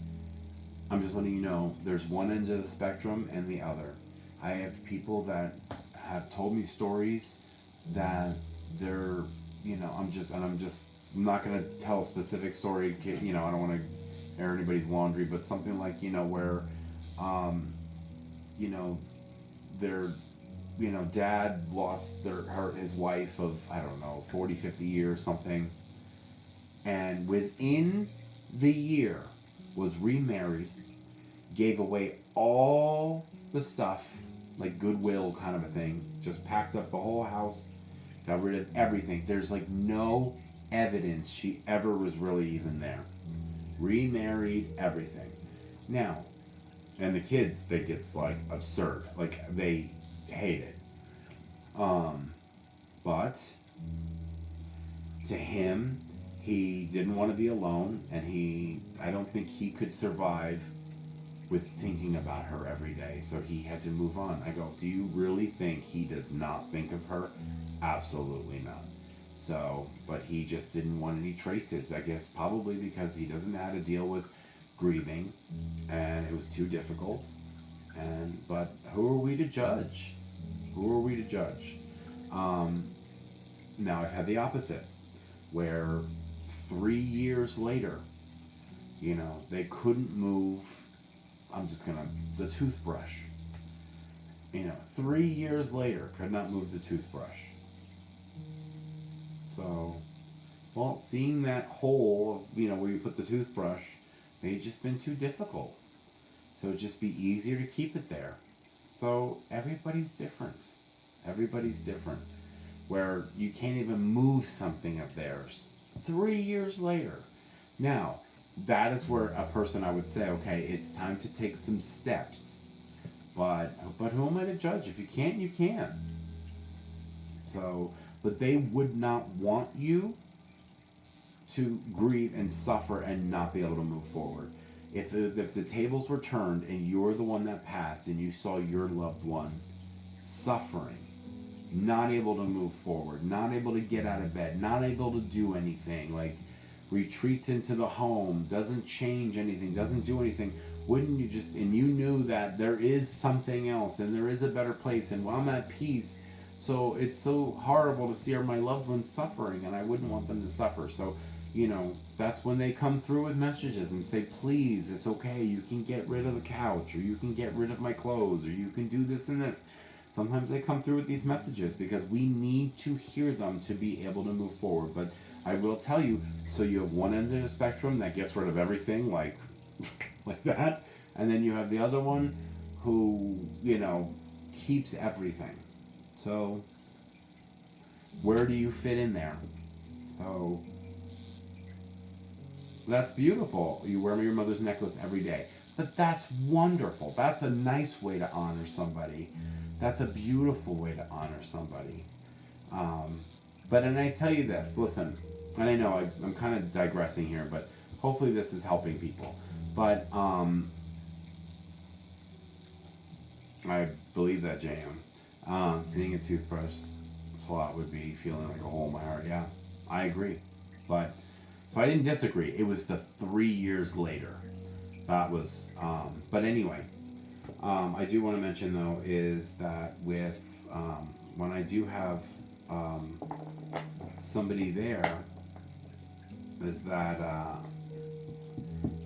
I'm just letting you know there's one end of the spectrum and the other. I have people that have told me stories that they're, I'm not going to tell a specific story, I don't want to air anybody's laundry, but something like, where, their, dad lost his wife of, 40, 50 years, something. And within the year was remarried, gave away all the stuff, like Goodwill kind of a thing, just packed up the whole house, got rid of everything. There's like no evidence she ever was really even there. Remarried, everything. Now, and the kids think it's like absurd, like they hate it. But to him, he didn't want to be alone, and I don't think he could survive with thinking about her every day, so he had to move on. I go, do you really think he does not think of her? Absolutely not. So, but he just didn't want any traces, I guess probably because he doesn't know how to deal with grieving, and it was too difficult. But who are we to judge? Who are we to judge? Now I've had the opposite, where 3 years later, They couldn't move. The toothbrush. 3 years later, could not move the toothbrush. So, well, seeing that hole, where you put the toothbrush, may have just been too difficult. So it'd just be easier to keep it there. So everybody's different. Everybody's different. Where you can't even move something of theirs 3 years later. Now, that is where a person, I would say, okay, it's time to take some steps. But who am I to judge? If you can't, you can't. So, but they would not want you to grieve and suffer and not be able to move forward. If the tables were turned and you're the one that passed and you saw your loved one suffering, not able to move forward, not able to get out of bed, not able to do anything, like retreats into the home, doesn't change anything, doesn't do anything, wouldn't you just, and you knew that there is something else and there is a better place and I'm at peace, so it's so horrible to see my loved ones suffering and I wouldn't want them to suffer. So, that's when they come through with messages and say, please, it's okay, you can get rid of the couch, or you can get rid of my clothes, or you can do this and this. Sometimes they come through with these messages because we need to hear them to be able to move forward. But I will tell you, so you have one end of the spectrum that gets rid of everything like that, and then you have the other one who, keeps everything. So where do you fit in there? So that's beautiful. You wear your mother's necklace every day. But that's wonderful. That's a nice way to honor somebody. That's a beautiful way to honor somebody. And I tell you this, listen, and I know I'm kind of digressing here, but hopefully this is helping people. But I believe that, JM. Seeing a toothbrush slot would be feeling like a hole in my heart. Yeah, I agree. But so I didn't disagree. It was the 3 years later. That was, but anyway, I do want to mention though is that with, when I do have somebody there, is that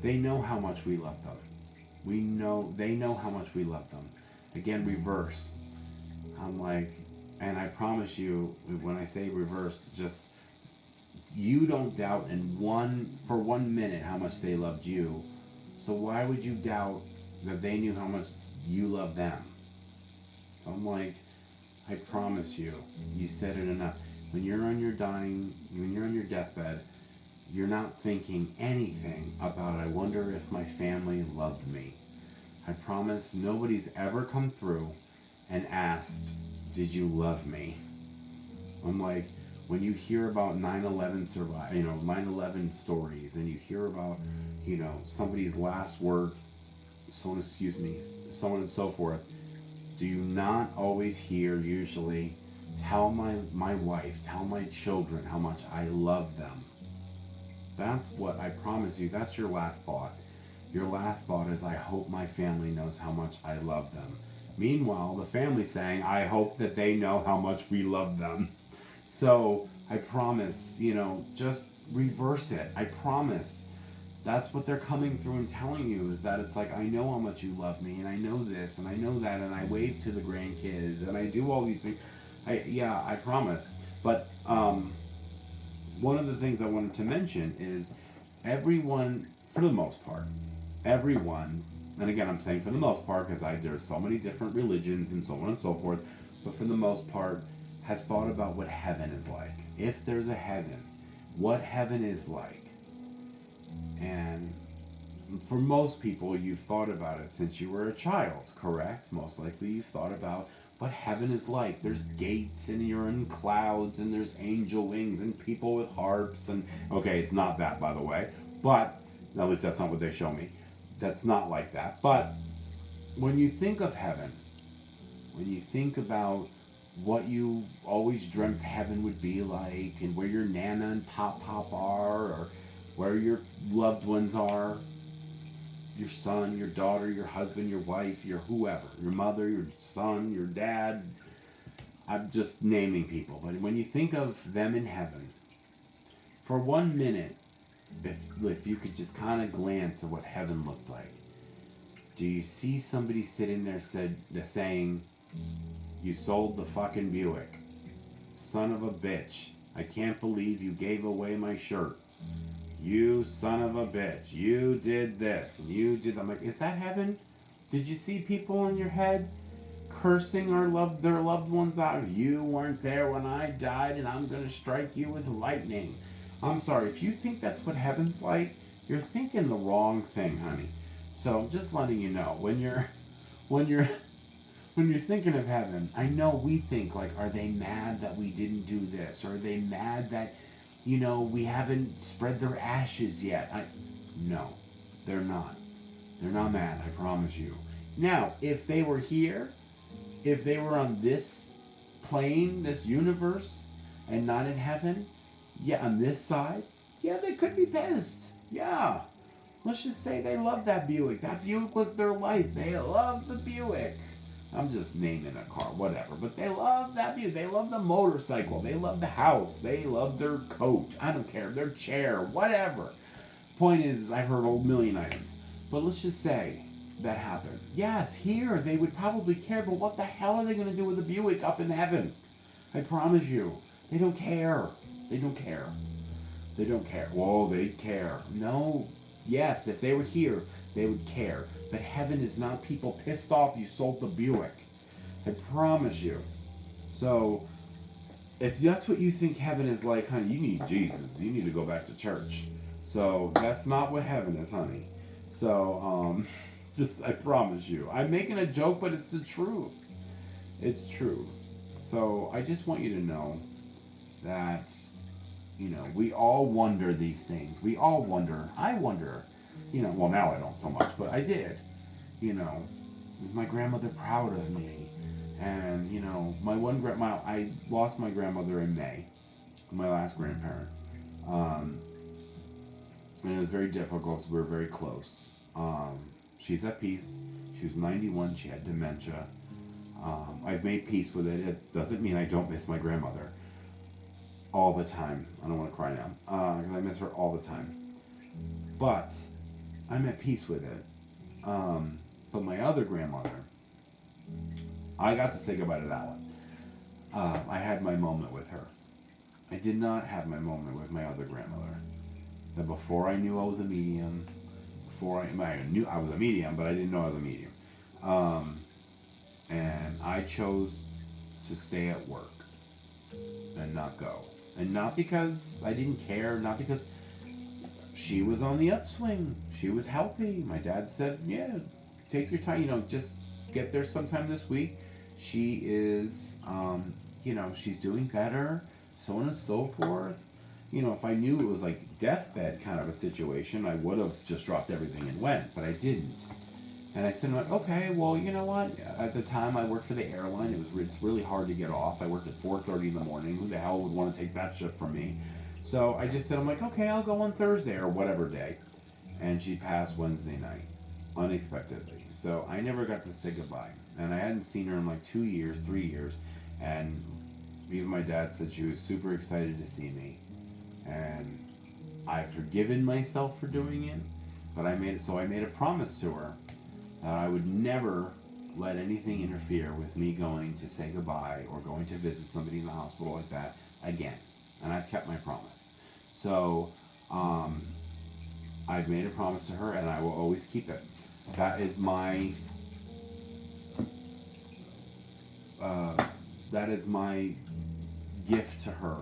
they know how much we love them. They know how much we love them. Again, reverse. I'm like, and I promise you, when I say reverse, just, you don't doubt for 1 minute how much they loved you. So why would you doubt that they knew how much you love them? So I'm like, I promise you, you said it enough. When you're on your deathbed, you're not thinking anything about, I wonder if my family loved me. I promise nobody's ever come through and asked, did you love me? I'm like, when you hear about 9/11 9/11 stories, and you hear about, somebody's last words, so on and so forth, do you not always hear usually, tell my wife, tell my children how much I love them? That's what I promise you, that's your last thought. Your last thought is, I hope my family knows how much I love them. Meanwhile, the family's saying, I hope that they know how much we love them. So I promise, just reverse it. I promise. That's what they're coming through and telling you, is that it's like, I know how much you love me, and I know this, and I know that, and I wave to the grandkids, and I do all these things. I promise. But one of the things I wanted to mention is everyone, for the most part, everyone, and again, I'm saying for the most part, because there's so many different religions and so on and so forth, but for the most part, has thought about what heaven is like. If there's a heaven, what heaven is like. And for most people, you've thought about it since you were a child, correct? Most likely you've thought about what heaven is like. There's gates, and you're in clouds, and there's angel wings, and people with harps, and okay, it's not that, by the way, but at least that's not what they show me. That's not like that. But when you think of heaven, when you think about what you always dreamt heaven would be like, and where your nana and pop are, or where your loved ones are, your son, your daughter, your husband, your wife, your whoever, your mother, your son, your dad, I'm just naming people, but when you think of them in heaven, for 1 minute, if you could just kind of glance at what heaven looked like, do you see somebody sitting there saying, "You sold the fucking Buick, son of a bitch! I can't believe you gave away my shirt. You son of a bitch! You did this and you did." I'm like, is that heaven? Did you see people in your head cursing their loved ones out? You weren't there when I died, and I'm gonna strike you with lightning. I'm sorry, if you think that's what heaven's like, you're thinking the wrong thing, honey. So I'm just letting you know, when you're when you're thinking of heaven, I know we think like, are they mad that we didn't do this? Or are they mad that, we haven't spread their ashes yet? No, they're not. They're not mad, I promise you. Now, if they were here, if they were on this plane, this universe, and not in heaven, yeah, on this side, yeah, they could be pissed. Yeah. Let's just say they love that Buick. That Buick was their life. They love the Buick. I'm just naming a car, whatever. But they love that Buick. They love the motorcycle. They love the house. They love their coat. I don't care. Their chair, whatever. Point is, I've heard a million items. But let's just say that happened. Yes, here they would probably care, but what the hell are they going to do with the Buick up in heaven? I promise you. They don't care. They don't care. They don't care. Whoa, they care. No. Yes, if they were here, they would care. But heaven is not people pissed off you sold the Buick. I promise you. So, if that's what you think heaven is like, honey, you need Jesus. You need to go back to church. So, that's not what heaven is, honey. So, just, I promise you. I'm making a joke, but it's the truth. It's true. So, I just want you to know that, we all wonder these things. We all wonder. I wonder. Well, now I don't so much, but I did. Is my grandmother proud of me? And, I lost my grandmother in May, my last grandparent. And it was very difficult because we were very close. She's at peace. She was 91. She had dementia. I've made peace with it. It doesn't mean I don't miss my grandmother all the time. I don't want to cry now because I miss her all the time. But I'm at peace with it. But my other grandmother, I got to say goodbye to that one. I had my moment with her. I did not have my moment with my other grandmother. That before I knew I was a medium, I knew I was a medium, but I didn't know I was a medium. And I chose to stay at work and not go. And not because I didn't care, not because she was on the upswing. She was healthy. My dad said, yeah, take your time, just get there sometime this week. She is, she's doing better, so on and so forth. If I knew it was like deathbed kind of a situation, I would have just dropped everything and went, but I didn't. And I said, okay, well, you know what? At the time, I worked for the airline. It's really hard to get off. I worked at 4:30 in the morning. Who the hell would want to take that shift from me? So I just said, I'm like, okay, I'll go on Thursday or whatever day. And she passed Wednesday night, unexpectedly. So I never got to say goodbye. And I hadn't seen her in like 2 years, 3 years. And even my dad said she was super excited to see me. And I've forgiven myself for doing it. But I made a promise to her that I would never let anything interfere with me going to say goodbye or going to visit somebody in the hospital like that again. And I've kept my promise. So, I've made a promise to her and I will always keep it. That is my gift to her,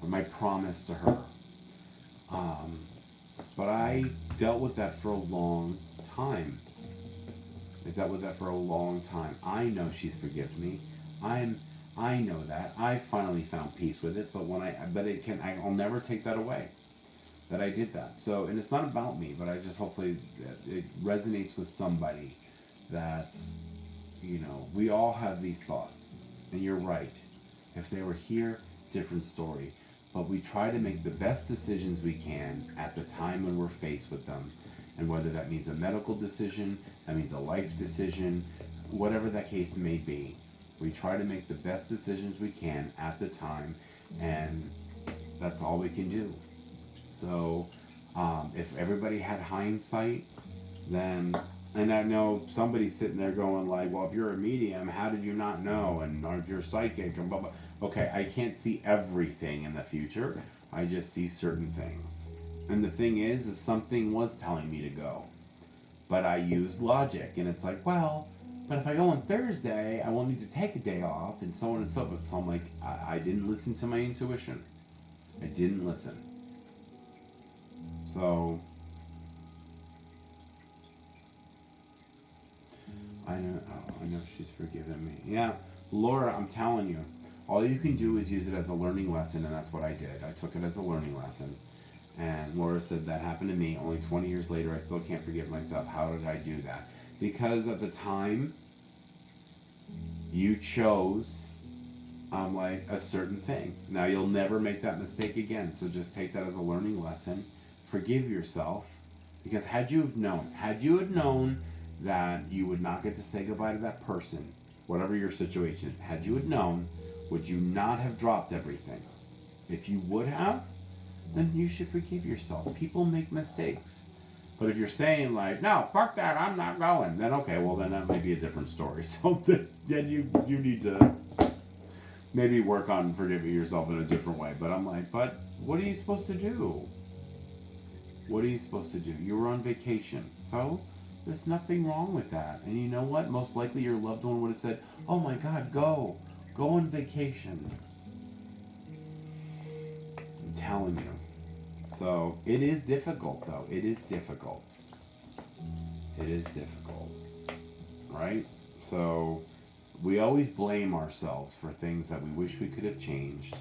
or my promise to her. But I dealt with that for a long time. I know she's forgiven me. I know that. I finally found peace with it, I'll never take that away. That I did that. So, and it's not about me, but I just hopefully it resonates with somebody that, we all have these thoughts. And you're right. If they were here, different story. But we try to make the best decisions we can at the time when we're faced with them. And whether that means a medical decision, that means a life decision, whatever that case may be, we try to make the best decisions we can at the time, and that's all we can do. So, If everybody had hindsight, then, and I know somebody's sitting there going like, well, if you're a medium, how did you not know? And or if you're psychic and blah, blah. Okay, I can't see everything in the future. I just see certain things. And the thing is something was telling me to go. But I used logic. And it's like, well, but if I go on Thursday, I will need to take a day off and so on and so forth. So I'm like, I didn't listen to my intuition. I didn't listen. So I know she's forgiven me. Yeah, Laura, I'm telling you, all you can do is use it as a learning lesson, and that's what I did. I took it as a learning lesson. And Laura said that happened to me. Only 20 years later, I still can't forgive myself. How did I do that? Because at the time, you chose like a certain thing. Now you'll never make that mistake again. So just take that as a learning lesson. Forgive yourself, because had you had known that you would not get to say goodbye to that person, whatever your situation is, had you had known, would you not have dropped everything? If you would have, then you should forgive yourself. People make mistakes. But if you're saying like, no, fuck that, I'm not going, then okay, well then that might be a different story. So then you need to maybe work on forgiving yourself in a different way. But I'm like, but what are you supposed to do? What are you supposed to do? You were on vacation. So there's nothing wrong with that. And you know what? Most likely your loved one would have said, oh my God, go on vacation. I'm telling you. So it is difficult though. It is difficult. It is difficult. Right? So we always blame ourselves for things that we wish we could have changed.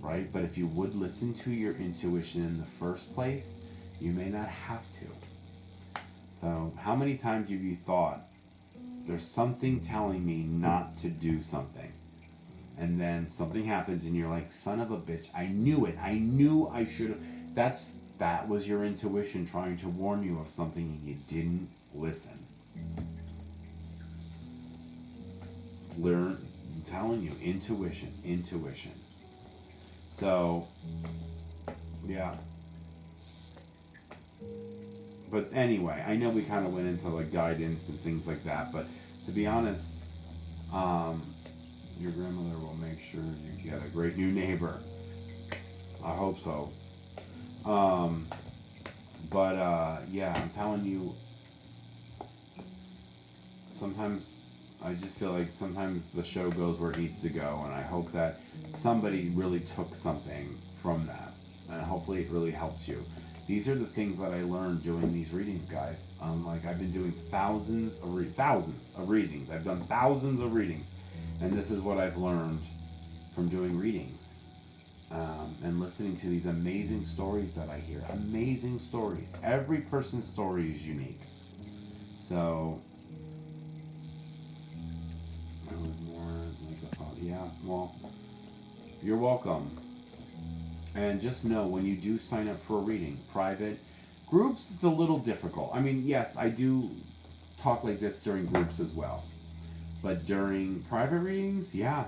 Right? But if you would listen to your intuition in the first place, you may not have to. So how many times have you thought, there's something telling me not to do something? And then something happens and you're like, son of a bitch, I knew it. I knew I should have. That was your intuition trying to warn you of something and you didn't listen. Learn, I'm telling you, intuition. So, yeah. But anyway, I know we kind of went into like guidance and things like that, but to be honest, your grandmother will make sure you get a great new neighbor. I hope so. Yeah, I'm telling you, sometimes I just feel like sometimes the show goes where it needs to go, and I hope that somebody really took something from that, and hopefully it really helps you. These are the things that I learned doing these readings, guys. Like I've been doing thousands of readings. I've done thousands of readings, and this is what I've learned from doing readings and listening to these amazing stories that I hear. Amazing stories. Every person's story is unique. So, yeah. Well, you're welcome. And just know when you do sign up for a reading, private, groups, it's a little difficult. I mean, yes, I do talk like this during groups as well. But during private readings, yeah,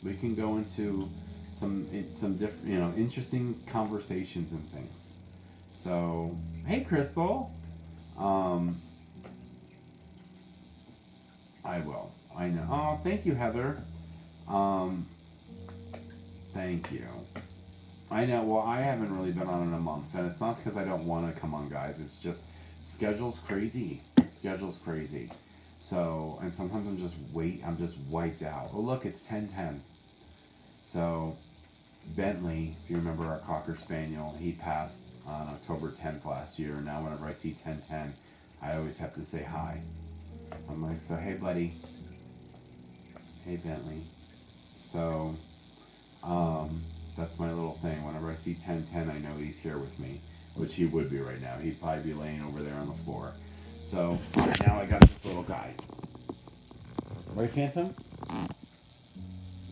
we can go into some different, interesting conversations and things. So, hey, Crystal. I will. I know. Oh, thank you, Heather. Thank you. I know. Well, I haven't really been on in a month, and it's not because I don't want to come on, guys. It's just schedule's crazy. Schedule's crazy. So, and sometimes I'm just wiped out. Oh, look, it's 10:10. So, Bentley, if you remember our Cocker Spaniel, he passed on October 10th last year. And now whenever I see 10:10, I always have to say hi. I'm like, so hey, buddy. Hey, Bentley. So, that's my little thing. Whenever I see 10:10, I know he's here with me, which he would be right now. He'd probably be laying over there on the floor. So, now I got this little guy. Right, Phantom?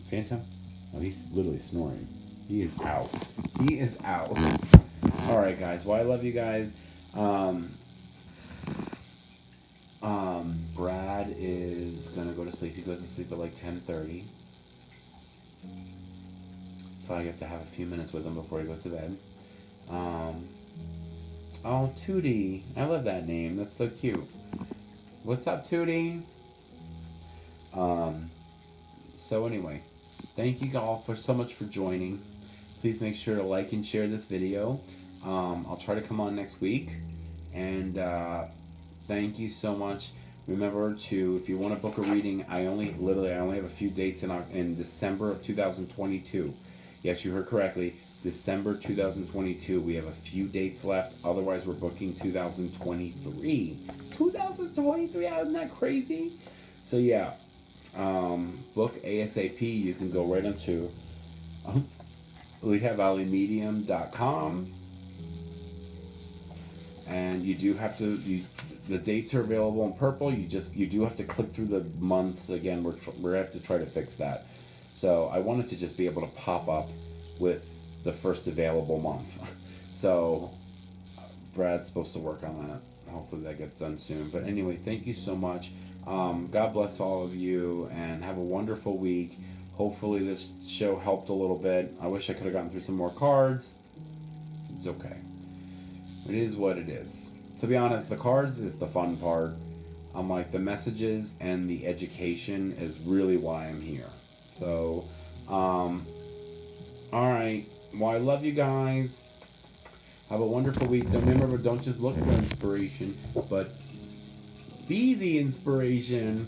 Phantom? Oh, he's literally snoring. He is out. He is out. Alright, guys. Well, I love you guys. Brad is going to go to sleep. He goes to sleep at like 10:30. So I get to have a few minutes with him before he goes to bed. Oh, Tootie. I love that name. That's so cute. What's up, Tootie? Um, so anyway, thank you all for so much for joining. Please make sure to like and share this video. I'll try to come on next week. And thank you so much. Remember to, if you want to book a reading, I only have a few dates in December of 2022. Yes, you heard correctly. December 2022. We have a few dates left. Otherwise, we're booking 2023. 2023, isn't that crazy? So yeah, book ASAP. You can go right onto LehighValleyMedium.com, and you do have to. The dates are available in purple. You do have to click through the months again. We're have to try to fix that. So I wanted to just be able to pop up with the first available month. So Brad's supposed to work on that. Hopefully that gets done soon. But anyway, thank you so much. God bless all of you and have a wonderful week. Hopefully this show helped a little bit. I wish I could have gotten through some more cards. It's okay. It is what it is. To be honest, the cards is the fun part. I'm like, the messages and the education is really why I'm here. So, alright. Well, I love you guys. Have a wonderful week. Remember, don't just look for inspiration, but be the inspiration.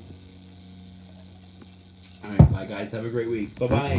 Alright, bye guys. Have a great week. Bye-bye.